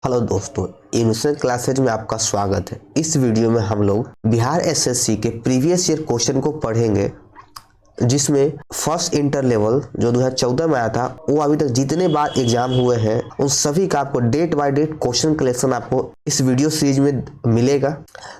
Hello दोस्तों, innocent classes में आपका स्वागत है। इस वीडियो में हम लोग बिहार एसएससी के प्रीवियस ईयर क्वेश्चन को पढ़ेंगे, जिसमें फर्स्ट इंटर लेवल जो 2014 में आया था वो अभी तक जितने बार एग्जाम हुए हैं उन सभी का आपको date by date question collection आपको इस वीडियो सीरीज में मिलेगा।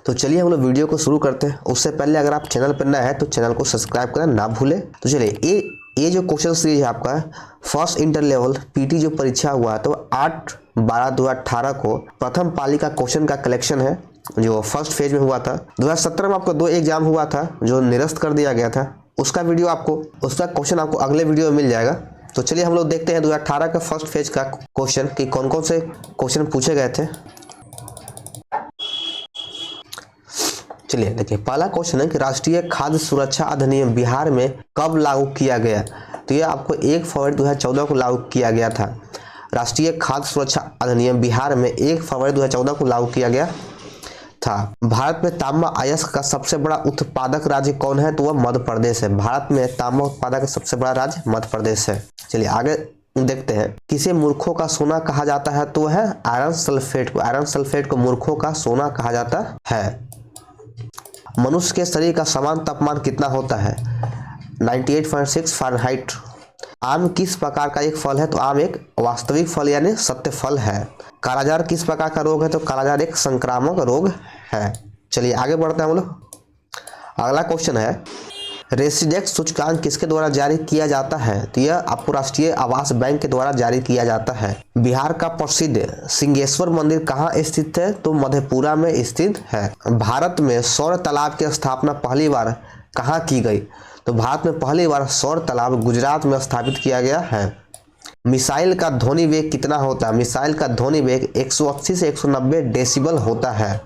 तो चलिए हम लोग वीडियो को शुरू करते हैं। उससे पहले अगर आप चैनल पर नए हैं तो चैनल को सब्सक्राइब करना ना भूलें। तो चलिए ये जो क्वेश्चन सीरीज है आपका फर्स्ट इंटर लेवल पीटी जो परीक्षा हुआ तो 8/12/2018 को प्रथम पाली का क्वेश्चन का कलेक्शन है जो फर्स्ट फेज में हुआ था। 2017 में आपको 2 एग्जाम हुआ था जो निरस्त कर दिया गया था। उसका क्वेश्चन आपको अगले वीडियो में मिल जाएगा। तो चलिए हम लोग देखते हैं 2018 का फर्स्ट फेज का क्वेश्चन कि कौन कौन से क्वेश्चन पूछे गए थे। चलिए देखिए, पहला क्वेश्चन है कि राष्ट्रीय खाद्य सुरक्षा अधिनियम बिहार में कब लागू किया गया। तो ये आपको 1 फरवरी 2014 को लागू किया गया था। राष्ट्रीय खाद्य सुरक्षा अधिनियम बिहार में 1 फरवरी 2014 को लागू किया गया था। भारत में तांबा अयस्क का सबसे बड़ा उत्पादक राज्य कौन है, तो वह मध्य प्रदेश है। भारत में तांबा उत्पादक का सबसे बड़ा राज्य मध्य प्रदेश है। चलिए आगे देखते हैं, किसे मूर्खों का सोना कहा जाता है, तो है आयरन सल्फेट को। आयरन सल्फेट को मूर्खों का सोना कहा जाता है। मनुष्य के शरीर का समान तापमान कितना होता है, 98.6 फ़ारेनहाइट। आम किस प्रकार का एक फल है, तो आम एक वास्तविक फल यानी सत्य फल है। कालाजार किस प्रकार का रोग है, तो कालाजार एक संक्रामक रोग है। चलिए आगे बढ़ते हैं हम लोग। अगला क्वेश्चन है, रेसिडेक्स सूचकांक किसके द्वारा जारी किया जाता है, तो यह आपको राष्ट्रीय आवास बैंक के द्वारा जारी किया जाता है। बिहार का प्रसिद्ध सिंहेश्वर मंदिर कहाँ स्थित है, तो मधेपुरा में स्थित है। भारत में सौर तालाब की स्थापना पहली बार कहाँ की गई, तो भारत में पहली बार सौर तालाब गुजरात में स्थापित किया गया है। मिसाइल का ध्वनि वेग कितना होता है, मिसाइल का ध्वनि वेग 180 से 190 डेसिबल होता है।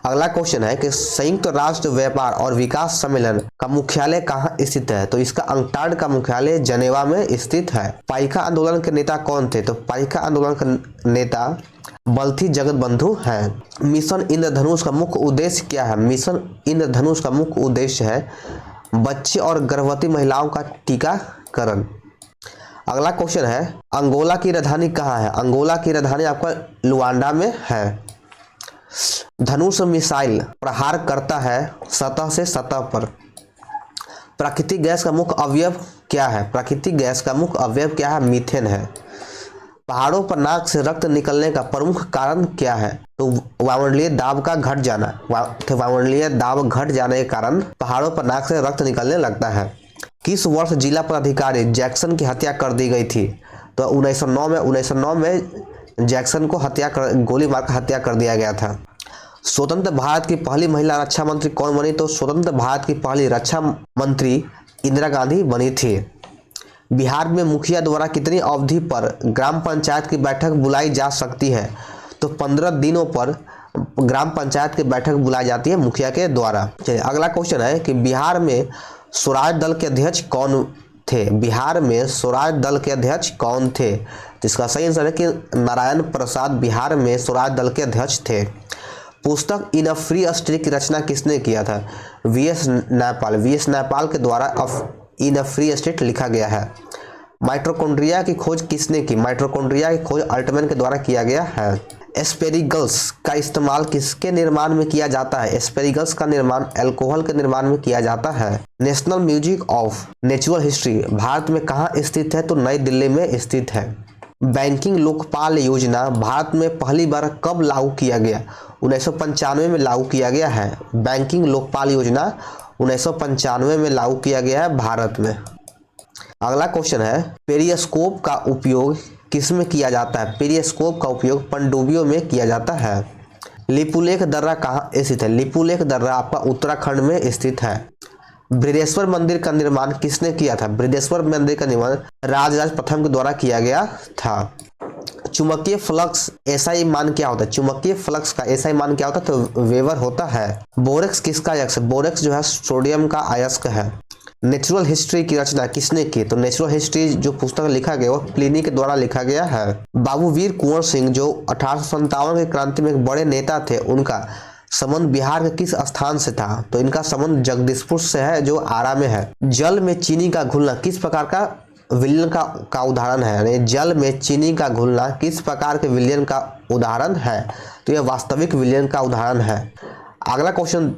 अगला क्वेश्चन है कि संयुक्त राष्ट्र व्यापार और विकास सम्मेलन का मुख्यालय कहाँ स्थित है, तो इसका अंकटाड का मुख्यालय जनेवा में स्थित है। पाइका आंदोलन के नेता कौन थे, तो पाइका आंदोलन के नेता बल्थी जगतबंधु हैं। मिशन इंद्रधनुष का मुख्य उद्देश्य क्या है, मिशन इंद्रधनुष का मुख्य उद्देश्य है बच्चे और गर्भवती महिलाओं का टीकाकरण। अगला क्वेश्चन है, अंगोला की राजधानी कहाँ है, अंगोला की राजधानी आपका लुआंडा में है। धनुष मिसाइल प्रहार करता है सतह से सतह पर। प्राकृतिक गैस का मुख्य अवयव क्या है, प्राकृतिक गैस का मुख्य अवयव क्या है, मीथेन है। पहाड़ों पर नाक से रक्त निकलने का प्रमुख कारण क्या है, तो वायुमंडलीय दाब का घट जाना। वायुमंडलीय दाब घट जाने के कारण पहाड़ों पर नाक से रक्त निकलने लगता है। किस वर्ष जिला पदाधिकारी जैक्सन की हत्या कर दी गई थी, तो 1909 में जैक्सन को गोली मारकर हत्या कर दिया गया था। स्वतंत्र भारत की पहली महिला रक्षा मंत्री कौन बनी, तो स्वतंत्र भारत की पहली रक्षा मंत्री इंदिरा गांधी बनी थी। बिहार में मुखिया द्वारा कितनी अवधि पर ग्राम पंचायत की बैठक बुलाई जा सकती है, तो 15 दिनों पर ग्राम पंचायत की बैठक बुलाई जाती है मुखिया के द्वारा। चलिए अगला क्वेश्चन है कि बिहार में स्वराज दल के अध्यक्ष कौन थे, बिहार में स्वराज दल के अध्यक्ष कौन थे, तो इसका सही आंसर है कि नारायण प्रसाद बिहार में स्वराज दल के अध्यक्ष थे। पुस्तक इन अ फ्री स्टेट की रचना किसने किया था, वीएस नैपाल के द्वारा इन अ फ्री स्टेट लिखा गया है। माइटोकॉन्ड्रिया की खोज किसने की, माइटोकॉन्ड्रिया की खोज अल्टमैन के द्वारा किया गया है। एस्पेरिगल्स का इस्तेमाल किसके निर्माण में किया जाता है, एस्पेरिगल्स का निर्माण अल्कोहल के निर्माण में किया जाता है। National museum of natural history Bharat में कहाँ स्थित है, तो नई दिल्ली में स्थित है। बैंकिंग लोकपाल योजना भारत में पहली बार कब लागू किया गया, 1995 में लागू किया गया है। बैंकिंग लोकपाल योजना 1995 में लागू किया गया है भारत में। अगला क्वेश्चन है, पेरिस्कोप का उपयोग किसमें किया जाता है, पेरिस्कोप का उपयोग पनडुब्बियों में किया जाता है। लिपुलेख दर्रा कहाँ स्थित है, लिपुलेख दर्रा आपका उत्तराखंड में स्थित है। बृहदेश्वर मंदिर का निर्माण किसने किया था, बृहदेश्वर मंदिर का निर्माण राजराज प्रथम के द्वारा किया गया था। चुंबकीय फ्लक्स एसआई मान क्या होता है, चुंबकीय फ्लक्स का एसआई मान क्या होता है, तो वेबर होता है। बोरेक्स किसका अयस्क है, बोरेक्स जो है सोडियम का अयस्क है। नेचुरल हिस्ट्री की रचना किसने की, तो नेचुरल हिस्ट्री जो पुस्तक लिखा गया वो प्लिनी के द्वारा लिखा गया है। बाबू वीर कुंवर सिंह जो 1857 की क्रांति में एक बड़े नेता थे, उनका संबंध बिहार के किस स्थान से था, तो इनका संबंध जगदीशपुर से है जो आरा में है। जल में चीनी का घुलना किस प्रकार का विलयन का उदाहरण है, यानी जल में चीनी का घुलना किस प्रकार के विलयन का उदाहरण है? तो यह वास्तविक विलयन का उदाहरण है। अगला क्वेश्चन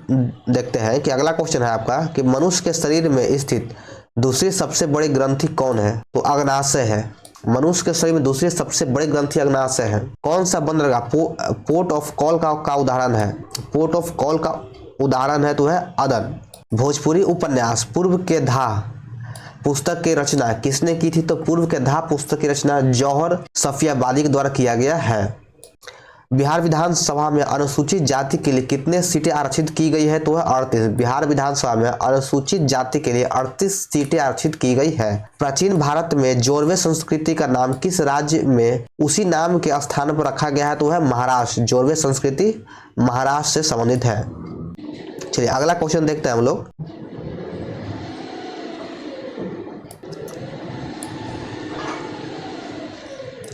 देखते हैं कि अगला क्वेश्चन है आपका कि मनुष्य के शरीर में स्थित दूसरी सबसे बड़ी ग्रंथि कौन है? तो अग्नाशय है। मनुष्य के शरीर में दूसरी सबसे बड़ी ग्रंथि अग्नाशय है। कौन सा बंदरगाह पोर्ट ऑफ कॉल का उदाहरण है? पोर्ट ऑफ कॉल का उदाहरण है तो है अदन। भोजपुरी उपन्यास पूर्व के धाह पुस्तक की रचना किसने की थी? तो पूर्व के धाह पुस्तक की रचना जौहर सफियाबादी के द्वारा किया गया है। बिहार विधानसभा में अनुसूचित जाति के लिए कितने सीटें आरक्षित की गई है? तो है 38। बिहार विधानसभा में अनुसूचित जाति के लिए 38 सीटें आरक्षित की गई है। प्राचीन भारत में जोरवे संस्कृति का नाम किस राज्य में उसी नाम के स्थान पर रखा गया है? तो है महाराष्ट्र। जोरवे संस्कृति महाराष्ट्र से संबंधित है। चलिए अगला क्वेश्चन देखते हैं हम लोग।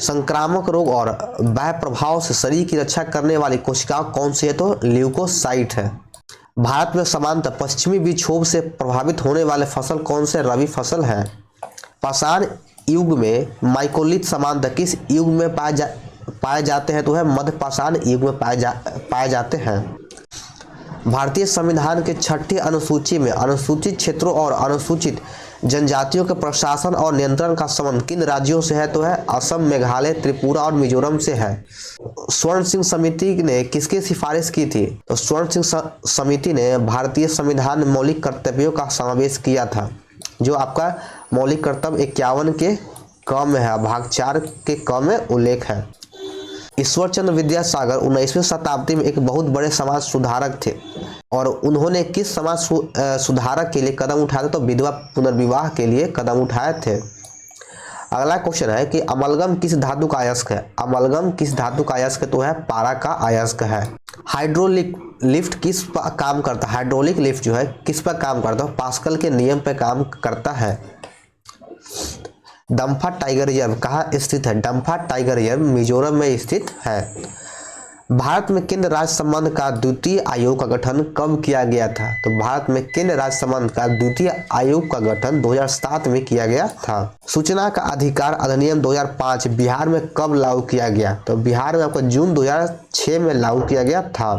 संक्रामक रोग और बाह्य प्रभाव से शरीर की रक्षा करने वाली कोशिका कौन सी है? तो ल्यूकोसाइट है। भारत में सामान्यतः पश्चिमी विक्षोभ से प्रभावित होने वाले फसल कौन से रबी फसल है? पाषाण युग में माइकोलिथ सामान्यतः किस युग में पाए जाते हैं? तो है मध्य पाषाण युग में पाए जाते हैं। भारतीय संविधान के 6ठी अनुसूची में अनुसूचित क्षेत्रों और अनुसूचित जनजातियों के प्रशासन और नियंत्रण का संबंध किन राज्यों से है? तो है असम, मेघालय, त्रिपुरा और मिजोरम से है। स्वर्ण सिंह समिति ने किसकी सिफारिश की थी? तो स्वर्ण सिंह समिति ने भारतीय संविधान में मौलिक कर्तव्यों का समावेश किया था। जो आपका मौलिक कर्तव्य 51 के क में है, भाग 4 के क में उल्लेख है। ईश्वरचंद्र विद्यासागर 19वीं शताब्दी में एक बहुत बड़े समाज सुधारक थे और उन्होंने किस समाज सुधारक के लिए कदम उठाए थे? तो विधवा पुनर्विवाह के लिए कदम उठाए थे। अगला क्वेश्चन है कि अमलगम किस धातु का अयस्क है? अमलगम किस धातु का अयस्क है? तो है पारा का अयस्क है। हाइड्रोलिक लिफ्ट किस पर काम करता है? हाइड्रोलिक लिफ्ट जो है किस पर काम करता है? पास्कल के नियम पर काम करता है। डम्फा टाइगर रिजर्व कहाँ स्थित है? डम्फा टाइगर रिजर्व मिजोरम में स्थित है। भारत में केंद्र राज्य संबंध का द्वितीय आयोग का गठन कब किया गया था? तो भारत में केंद्र राज्य संबंध का द्वितीय आयोग का गठन 2007 में किया गया था। सूचना का अधिकार अधिनियम 2005 बिहार में कब लागू किया गया? तो बिहार में आपको जून 2006 में लागू किया गया था।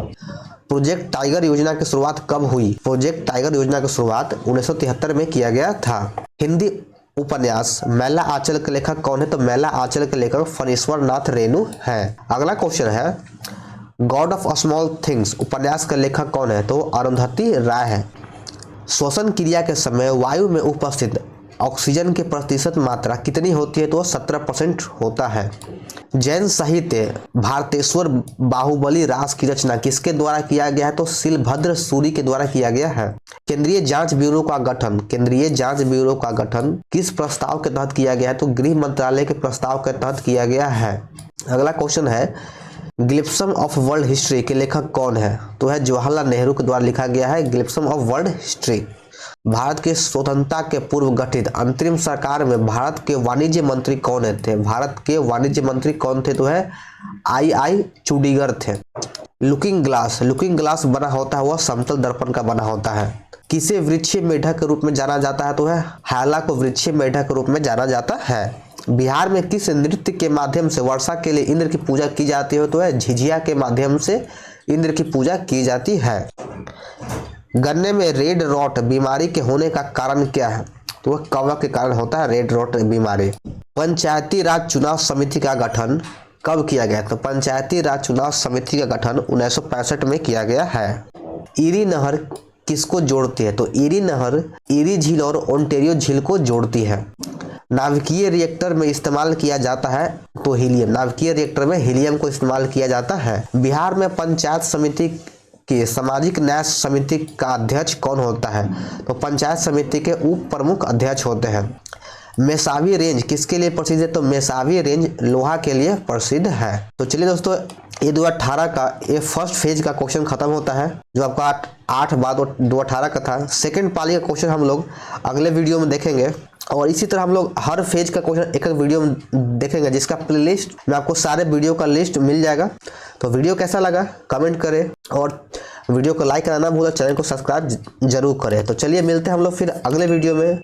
प्रोजेक्ट टाइगर योजना की शुरुआत कब हुई? प्रोजेक्ट टाइगर योजना की शुरुआत 1973 में किया गया था। हिंदी उपन्यास मैला आंचल के लेखक कौन है? तो मैला आंचल के लेखक फणीश्वर नाथ रेणु है। अगला क्वेश्चन है गॉड ऑफ स्मॉल थिंग्स उपन्यास का लेखक कौन है? तो अरुंधति राय है। श्वसन क्रिया के समय वायु में उपस्थित ऑक्सीजन की प्रतिशत मात्रा कितनी होती है? तो 17% होता है। जैन साहित्य भारतेश्वर बाहुबली रास की रचना किसके द्वारा किया गया है? तो शिलभद्र सूरी के द्वारा किया गया है। केंद्रीय जांच ब्यूरो का गठन किस प्रस्ताव के तहत किया गया है? तो गृह मंत्रालय के प्रस्ताव के तहत किया गया है। अगला क्वेश्चन है ग्लिप्सम ऑफ वर्ल्ड हिस्ट्री के लेखक कौन है? तो है जवाहरलाल नेहरू के द्वारा लिखा गया है ग्लिप्सम ऑफ वर्ल्ड हिस्ट्री। भारत की स्वतंत्रता के पूर्व गठित अंतरिम सरकार में भारत के वाणिज्य मंत्री कौन थे? भारत के वाणिज्य मंत्री कौन थे? तो है आई चूडीगर थे। लुकिंग ग्लास बना होता है वह समतल दर्पण का बना होता है। किसे वृक्षीय मेढक के रूप में जाना जाता है? तो है हाला को वृक्षीय मेढक के रूप में जाना जाता है। बिहार में किस नृत्य के माध्यम से वर्षा के लिए इंद्र की पूजा की जाती है? तो है झिझिया के माध्यम से इंद्र की पूजा की जाती है। गन्ने में रेड रॉट बीमारी के होने का कारण क्या है? तो वह कवक के कारण होता है रेड रॉट बीमारी। पंचायती राज चुनाव समिति का गठन कब किया गया? तो पंचायती राज चुनाव समिति का गठन 1965 में किया गया है। ईरी नहर किसको जोड़ती है? तो ईरी नहर ईरी झील और ओंटेरियो झील को जोड़ती है। नाभिकीय रिएक्टर में इस्तेमाल किया जाता है तो हीलियम। नाभिकीय रिएक्टर में हीलियम को इस्तेमाल किया जाता है। बिहार में पंचायत समिति की सामाजिक न्याय समिति का अध्यक्ष कौन होता है? तो पंचायत समिति के उप प्रमुख अध्यक्ष होते हैं। मेसावी रेंज किसके लिए प्रसिद्ध है? तो मेसावी रेंज लोहा के लिए प्रसिद्ध है। तो चलिए दोस्तों ये 2018 का ये फर्स्ट फेज का क्वेश्चन खत्म होता है जो आपका 8 बाद 2018 का था। सेकंड पाली का क्वेश्चन हम लोग अगले वीडियो में देखेंगे और इसी तरह हम लोग हर फेज का क्वेश्चन एक वीडियो में देखेंगे जिसका प्लेलिस्ट में आपको सारे वीडियो का लिस्ट मिल जाएगा। तो वीडियो कैसा लगा कमेंट करें और वीडियो को लाइक करना ना भूलें, चैनल को सब्सक्राइब जरूर करें। तो चलिए मिलते हैं हम लोग फिर अगले वीडियो में।